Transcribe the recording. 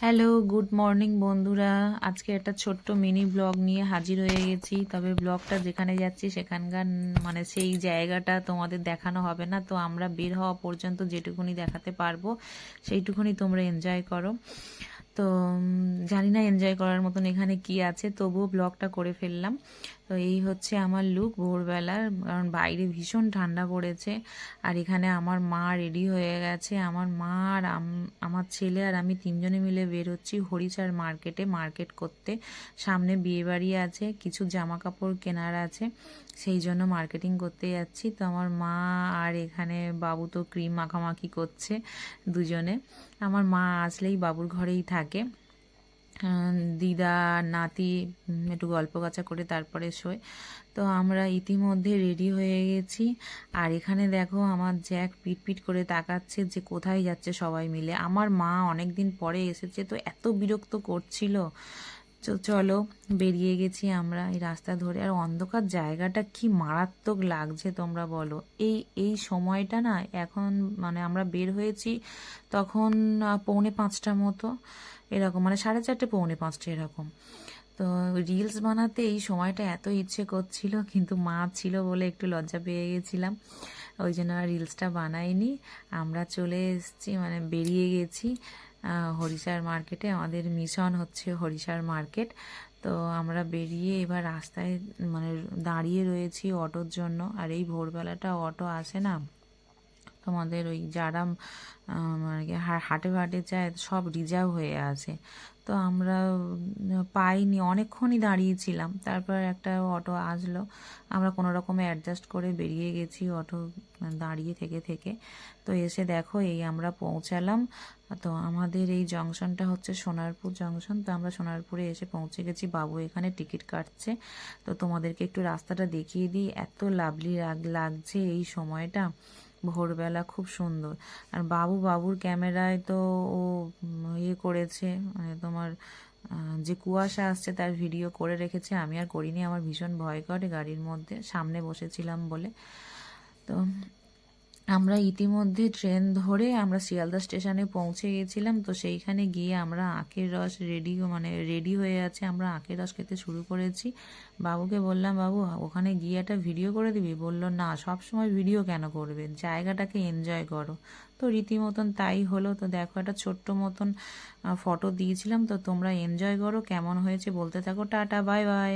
Hello, good morning বন্ধুরা। আজকে একটা ছোট্ট মিনি ব্লগ নিয়ে হাজির হয়ে গেছি। তবে ব্লগটা যেখানে যাচ্ছি সেখানকার মানে সেই জায়গাটা তোমাদের দেখানো হবে না। তো আমরা বের হওয়া পর্যন্ত যেটুকুনি দেখাতে পারবো সেইটুকুনি তোমরা এনজয় করো। তো জানি না এনজয় করার মতন এখানে কি আছে, তবুও ব্লগটা করে ফেললাম। তো এই হচ্ছে আমার লুক ভোরবেলার, কারণ বাইরে ভীষণ ঠান্ডা পড়েছে। আর এখানে আমার মা রেডি হয়ে গেছে। আমার মা আর আমার ছেলে আর আমি তিনজনে মিলে বেরোচ্ছি হরিচার মার্কেটে মার্কেট করতে। সামনে বিয়েবাড়ি আছে, কিছু জামা কাপড় কেনার আছে, সেই জন্য মার্কেটিং করতে যাচ্ছি। তো আমার মা আর এখানে বাবু তো ক্রিম মাখামাখি করছে দুজনে। আমার মা আসলেই বাবুর ঘরেই থাকে। দিদা নাতি একটু গল্প গাছা করে তারপরে শোয়। তো আমরা ইতিমধ্যে রেডি হয়ে গেছি। আর এখানে দেখো আমার জ্যাক পিট পিট করে তাকাচ্ছে যে কোথায় যাচ্ছে সবাই মিলে। আমার মা অনেক দিন পরে এসেছে, তো এত বিরক্ত করছিল। তো চলো বেরিয়ে গেছি আমরা এই রাস্তা ধরে। আর অন্ধকার জায়গাটা কি মারাত্মক লাগছে তোমরা বলো। এই এই সময়টা না, এখন মানে আমরা বের হয়েছি তখন 4:45 মতো এরকম, মানে 4:30 4:45 এরকম। তো রিলস বানাতে এই সময়টা এত ইচ্ছে করছিল, কিন্তু মা ছিল বলে একটু লজ্জা পেয়ে গেছিলাম, ওই জন্য আর রিলসটা বানাইনি। আমরা চলে এসেছি, মানে বেরিয়ে গেছি হরিশার মার্কেটে। আমাদের মিশন হচ্ছে হরিশার মার্কেট। তো আমরা বেরিয়ে এবার রাস্তায় মানে দাঁড়িয়ে রয়েছি অটোর জন্য। আর এই ভোরবেলাটা অটো আসে না, তোমাদের ওই যারা মানে হাটে ফাটে যায় সব রিজার্ভ হয়ে আছে। তো আমরা পাইনি, অনেকক্ষণই দাঁড়িয়েছিলাম। তারপর একটা অটো আসলো, আমরা কোনো রকমে অ্যাডজাস্ট করে বেরিয়ে গেছি অটো দাঁড়িয়ে থেকে থেকে। তো এসে দেখো এই আমরা পৌঁছালাম। তো আমাদের এই জংশনটা হচ্ছে সোনারপুর জংশন। তো আমরা সোনারপুরে এসে পৌঁছে গেছি। বাবু এখানে টিকিট কাটছে। তো তোমাদেরকে একটু রাস্তাটা দেখিয়ে দিই, এত লাভলি লাগছে এই সময়টা ভোরবেলা, খুব সুন্দর। আর বাবুর ক্যামেরায় তো ও ইয়ে করেছে, মানে তোমার যে কুয়াশা আসছে তার ভিডিও করে রেখেছে। আমি আর করিনি, আমার ভীষণ ভয় করে গাড়ির মধ্যে, সামনে বসেছিলাম বলে। তো আমরা ইতিমধ্যে ট্রেন ধরে আমরা শিয়ালদা স্টেশনে পৌঁছে গেছিলাম। তো সেইখানে গিয়ে আমরা আখের রস রেডি হয়ে আছে, আমরা আখের রস খেতে শুরু করেছি। বাবুকে বললাম, বাবু ওখানে গিয়ে একটা ভিডিও করে দিবি? বলল না, সব সময় ভিডিও কেন করবে, জায়গাটাকে এনজয় করো। তো রীতিমতন তাই হলো। তো দেখো একটা ছোট্ট মতন ফটো দিয়েছিলাম। তো তোমরা এনজয় করো, কেমন হয়েছে বলতে থাকো। Tata, bye bye.